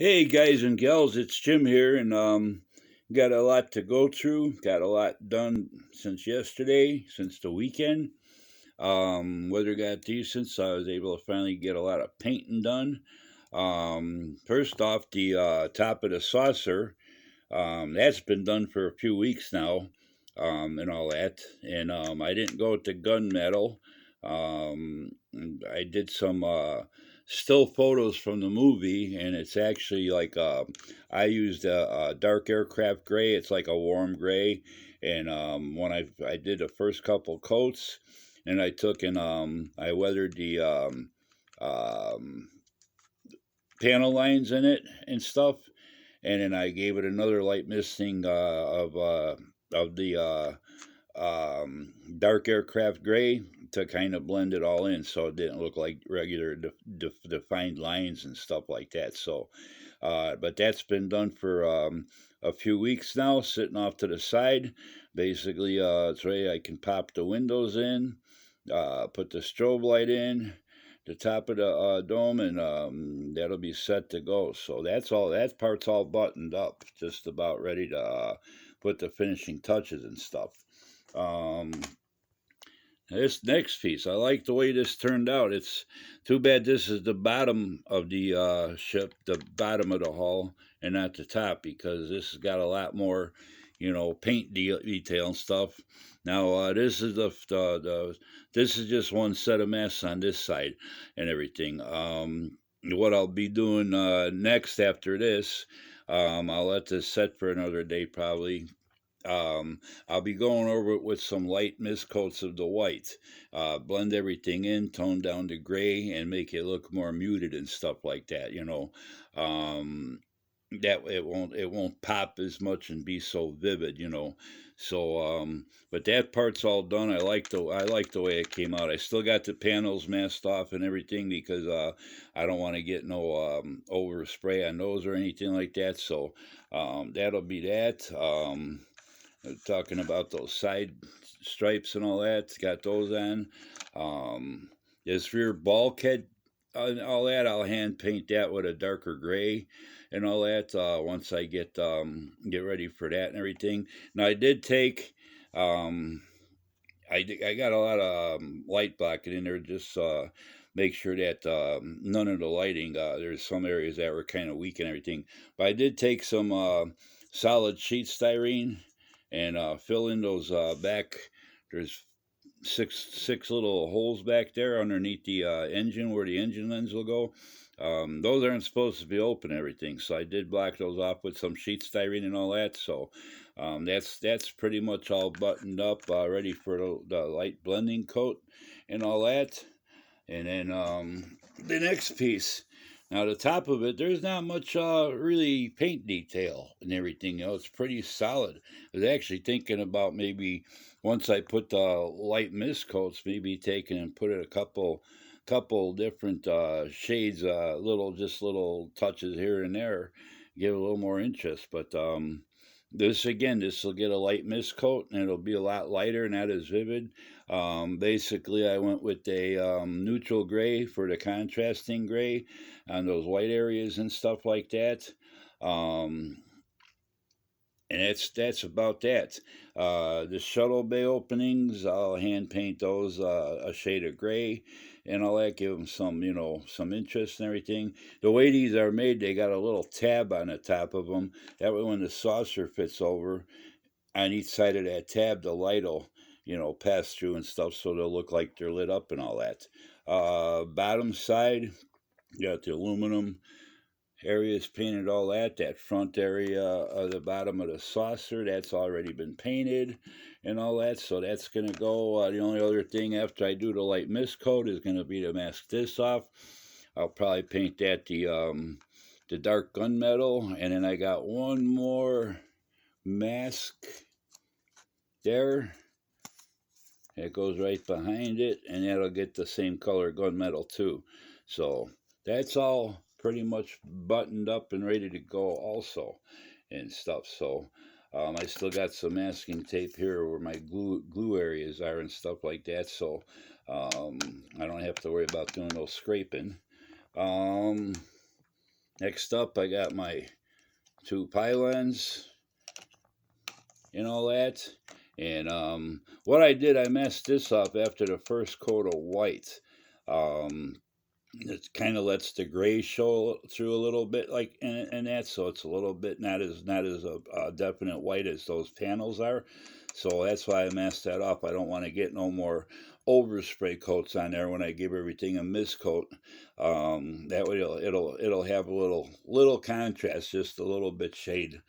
Hey guys and gals, it's Jim here, and got a lot to go through. Got a lot done since yesterday, since the weekend. Weather got decent, so I was able to finally get a lot of painting done. First off, the top of the saucer, that's been done for a few weeks now, and all that. And I didn't go with the gunmetal. I did some still photos from the movie, and it's actually like I used a dark aircraft gray. It's like a warm gray, and when I did the first couple coats, and I took and I weathered the um, panel lines in it and stuff, and then I gave it another light misting of the dark aircraft gray to kind of blend it all in, so it didn't look like regular defined lines and stuff like that. So, but that's been done for a few weeks now, sitting off to the side. Basically, it's ready. I can pop the windows in, put the strobe light in the top of the dome, and that'll be set to go. So that's all. That part's all buttoned up, just about ready to put the finishing touches and stuff. Um, this next piece, I like the way this turned out. It's too bad this is the bottom of the ship, the bottom of the hull, and not the top, because this has got a lot more, paint detail and stuff. Now this is this is just one set of masks on this side and everything. What I'll be doing next after this, I'll let this set for another day probably. I'll be going over it with some light mist coats of the white. Blend everything in, tone down the gray, and make it look more muted and stuff like that. That it won't pop as much and be so vivid. So, but that part's all done. I like the way it came out. I still got the panels masked off and everything because I don't want to get no overspray on those or anything like that. So that'll be that. Talking about those side stripes and all that, got those on. This rear bulkhead and all that, I'll hand paint that with a darker gray and all that once I get ready for that and everything. Now I did take I got a lot of light blocking in there, just make sure that none of the lighting, there's some areas that were kind of weak and everything. But I did take some solid sheet styrene and fill in those back. There's six little holes back there underneath the engine where the engine lens will go. Those aren't supposed to be open and everything, so I did block those off with some sheet styrene and all that. So that's pretty much all buttoned up, ready for the light blending coat and all that. And then the next piece. Now the top of it, there's not much really paint detail and everything. It's pretty solid. I was actually thinking about maybe once I put the light mist coats, maybe taking and put it a couple different shades, little touches here and there, give it a little more interest. But this will get a light mist coat, and it'll be a lot lighter, not as vivid. Basically, I went with a neutral gray for the contrasting gray on those white areas and stuff like that. Um, and that's about that. The shuttle bay openings, I'll hand paint those a shade of gray, and I'll give them some interest and everything. The way these are made, they got a little tab on the top of them. That way, when the saucer fits over on each side of that tab, the light will pass through and stuff, so they'll look like they're lit up and all that. Bottom side, you got the aluminum areas painted, all that front area of the bottom of the saucer, that's already been painted and all that, so that's going to go. The only other thing after I do the light mist coat is going to be to mask this off. I'll probably paint that the dark gunmetal, and then I got one more mask there that goes right behind it, and that'll get the same color gunmetal too. So that's all pretty much buttoned up and ready to go also and stuff. So I still got some masking tape here where my glue areas are and stuff like that, so I don't have to worry about doing no scraping. Um, Next up, I got my two pylons and all that. And what I did, I messed this up after the first coat of white. Um, it kind of lets the gray show through a little bit, like and that, so it's a little bit not as definite white as those panels are. So that's why I messed that up. I don't want to get no more overspray coats on there when I give everything a mist coat. That way it'll have a little contrast, just a little bit shade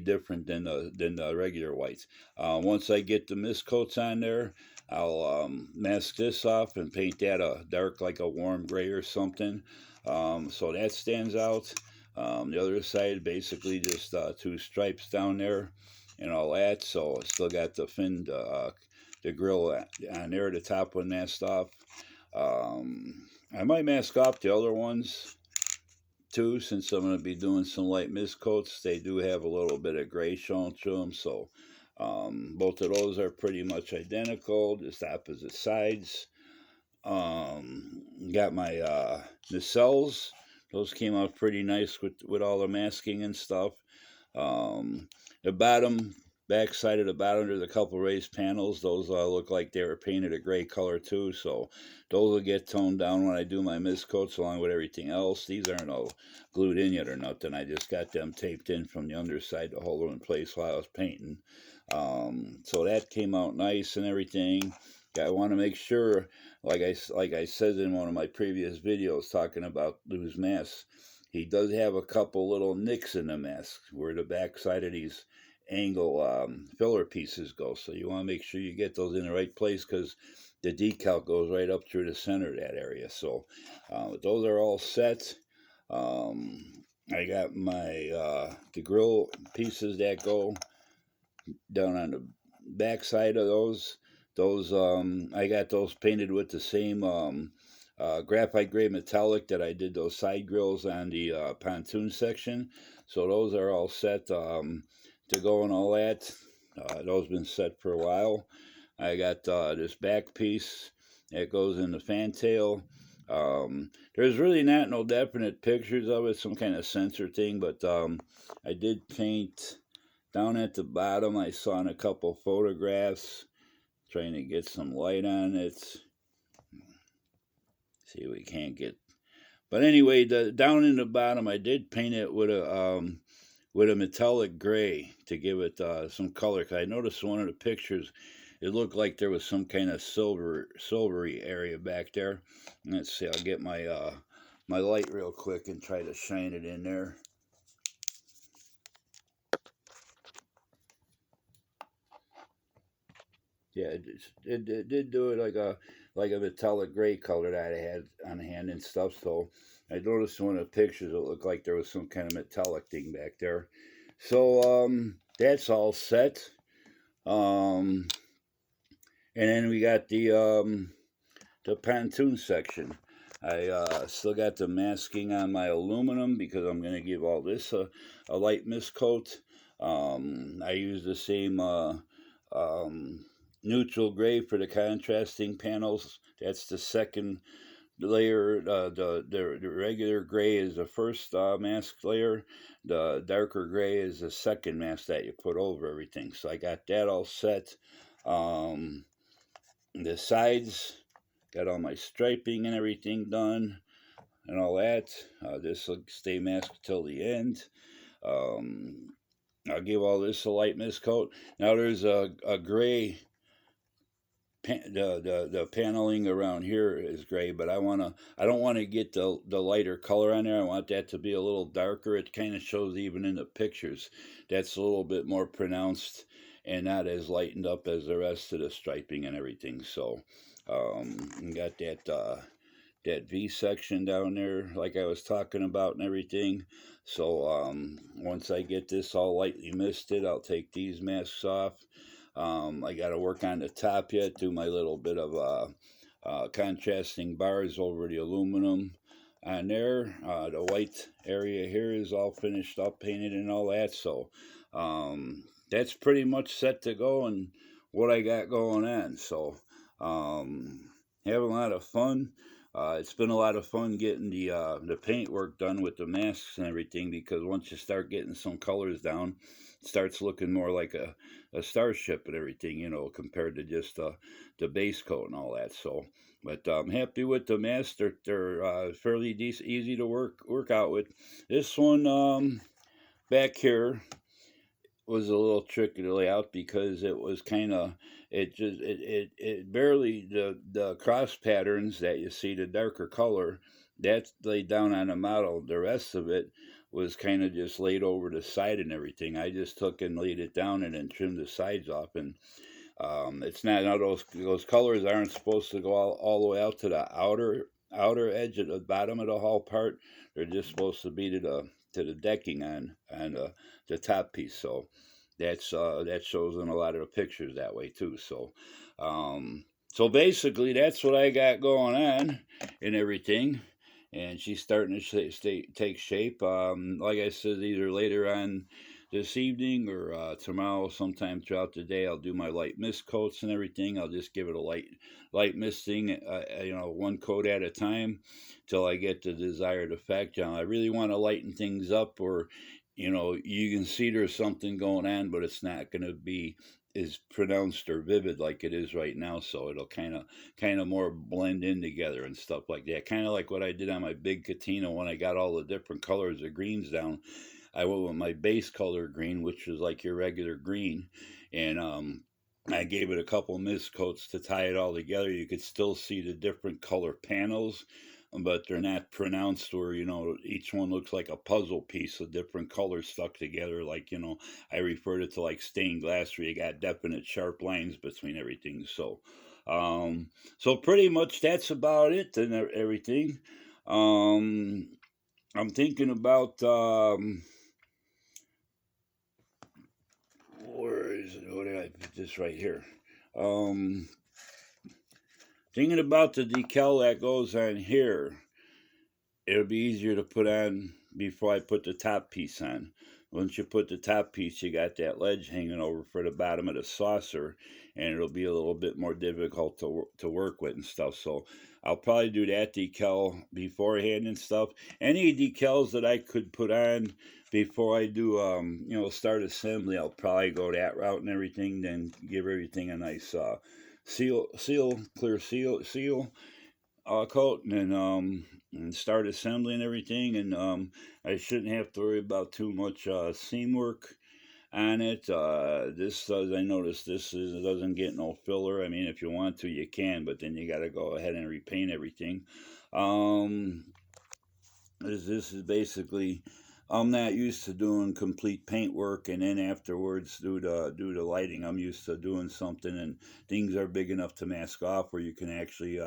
different than the regular whites. Once I get the mist coats on there, I'll mask this off and paint that a dark, like a warm gray or something, so that stands out. The other side, basically just two stripes down there and all that. So I still got the grill on there, the top one masked off. I might mask off the other ones too, since I'm going to be doing some light mist coats. They do have a little bit of gray showing through them, so both of those are pretty much identical, just opposite sides. Got my nacelles. Those came out pretty nice with all the masking and stuff. The back side of the bottom, there's a couple raised panels. Those look like they were painted a gray color too, so those will get toned down when I do my mist coats along with everything else. These aren't all glued in yet or nothing. I just got them taped in from the underside to hold them in place while I was painting. So that came out nice and everything. I want to make sure, like I said in one of my previous videos talking about loose masks, he does have a couple little nicks in the mask where the back side of these angle filler pieces go. So you want to make sure you get those in the right place, because the decal goes right up through the center of that area. So those are all set. I got my the grill pieces that go down on the back side of those. I got those painted with the same graphite gray metallic that I did those side grills on the pontoon section. So those are all set to go and all that. Those been set for a while. I got this back piece that goes in the fantail. There's really not no definite pictures of it, some kind of sensor thing, but I did paint down at the bottom. I saw in a couple photographs, trying to get some light on it. See, we can't get. But anyway, down in the bottom, I did paint it with a metallic gray to give it some color. Cause I noticed one of the pictures, it looked like there was some kind of silvery area back there. Let's see. I'll get my my light real quick and try to shine it in there. Yeah, it did do it like a metallic gray color that I had on hand and stuff. So I noticed in one of the pictures it looked like there was some kind of metallic thing back there. So that's all set. And then we got the pontoon section. I still got the masking on my aluminum because I'm going to give all this a light mist coat. I use the same neutral gray for the contrasting panels. That's the second layer. The regular gray is the first mask layer. The darker gray is the second mask that you put over everything. So I got that all set. The sides, got all my striping and everything done and all that. This will stay masked till the end. I'll give all this a light mist coat. Now there's a gray. The paneling around here is gray, but I don't want to get the lighter color on there. I want that to be a little darker. It kind of shows even in the pictures. That's a little bit more pronounced and not as lightened up as the rest of the striping and everything. So got that V section down there like I was talking about and everything. So once I get this all lightly misted, I'll take these masks off. I got to work on the top yet, do my little bit of contrasting bars over the aluminum on there. The white area here is all finished up, painted and all that. So that's pretty much set to go and what I got going on. So having a lot of fun. It's been a lot of fun getting the paint work done with the masks and everything, because once you start getting some colors down, it starts looking more like a starship and everything, compared to just the base coat and all that. So, but I'm happy with the masks. They're fairly decent, easy to work out with. This one back here was a little tricky to lay out, because it was kind of, it barely, the cross patterns that you see, the darker color, that's laid down on the model. The rest of it was kind of just laid over the side and everything. I just took and laid it down and then trimmed the sides off. And it's not, now those colors aren't supposed to go all the way out to the outer edge at the bottom of the hull part. They're just supposed to be to the decking on the top piece. So that shows in a lot of the pictures that way too. So basically that's what I got going on and everything. And she's starting to take shape. Like I said, either later on this evening or tomorrow, sometime throughout the day, I'll do my light mist coats and everything. I'll just give it a light misting, one coat at a time, till I get the desired effect. I really want to lighten things up, or you can see there's something going on, but it's not going to be as pronounced or vivid like it is right now. So it'll kind of more blend in together and stuff like that. Kind of like what I did on my big Katina when I got all the different colors of greens down. I went with my base color green, which was like your regular green, and I gave it a couple mist coats to tie it all together. You could still see the different color panels, but they're not pronounced, where each one looks like a puzzle piece of different colors stuck together. Like, I referred it to like stained glass, where you got definite sharp lines between everything. So pretty much that's about it and everything. I'm thinking about where is it? What did I put this right here? Um, Thinking about the decal that goes on here. It'll be easier to put on before I put the top piece on. Once you put the top piece, you got that ledge hanging over for the bottom of the saucer, and it'll be a little bit more difficult to work with and stuff. So I'll probably do that decal beforehand and stuff. Any decals that I could put on before I do, start assembly, I'll probably go that route and everything. Then give everything a nice clear seal coat, and start assembling and everything. And I shouldn't have to worry about too much seam work on it. This does, I noticed it doesn't get no filler. I mean, if you want to, you can, but then you got to go ahead and repaint everything. Um, this is basically, I'm not used to doing complete paint work and then afterwards do the lighting. I'm used to doing something and things are big enough to mask off, where you can actually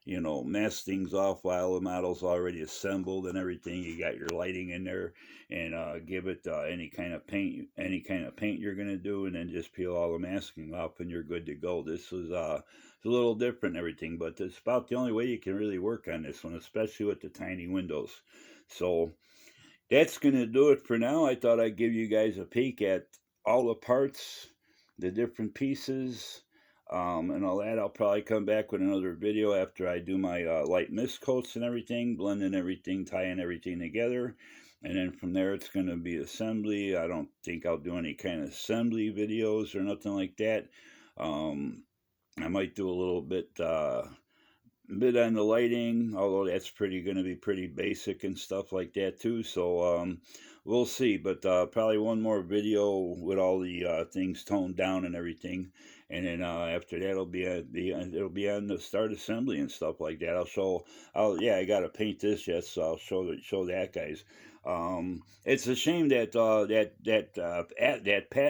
mask things off while the model's already assembled and everything. You got your lighting in there, and give it any kind of paint you're gonna do, and then just peel all the masking off, and you're good to go. This is it's a little different and everything, but it's about the only way you can really work on this one, especially with the tiny windows. So that's gonna do it for now. I thought I'd give you guys a peek at all the parts, the different pieces, and all that. I'll probably come back with another video after I do my light mist coats and everything, blending everything, tying everything together. And then from there, it's going to be assembly. I don't think I'll do any kind of assembly videos or nothing like that. I might do a little bit on the lighting, although that's going to be pretty basic and stuff like that too. So we'll see. But probably one more video with all the things toned down and everything, and then after that it'll be on the start assembly and stuff like that. I gotta paint this yet, so I'll show that, guys. It's a shame that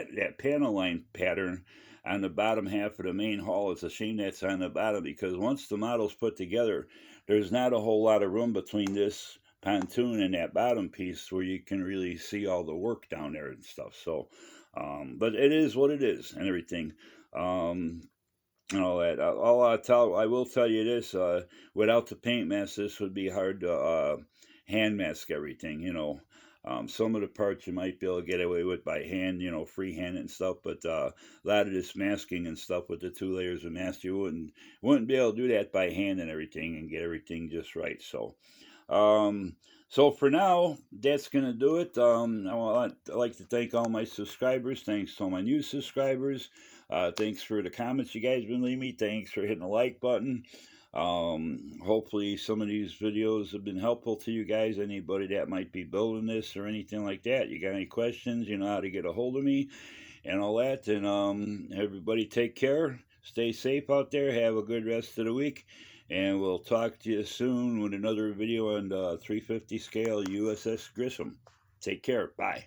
that panel line pattern on the bottom half of the main hull. It's a shame that's on the bottom, because once the model's put together, there's not a whole lot of room between this pontoon and that bottom piece where you can really see all the work down there and stuff. So, but it is what it is and everything. And all that. I will tell you this: without the paint mask, this would be hard to hand mask everything. Some of the parts you might be able to get away with by hand, you know, freehand and stuff, but a lot of this masking and stuff with the 2 layers of mask, you wouldn't be able to do that by hand and everything and get everything just right. Um, so for now, that's gonna do it. I'd like to thank all my subscribers. Thanks to all my new subscribers. Thanks for the comments you guys been leaving me. Thanks for hitting the like button. Hopefully some of these videos have been helpful to you guys. Anybody that might be building this or anything like that. You got any questions? You know how to get a hold of me and all that. And everybody take care. Stay safe out there. Have a good rest of the week. And we'll talk to you soon with another video on the 350 scale USS Grissom. Take care. Bye.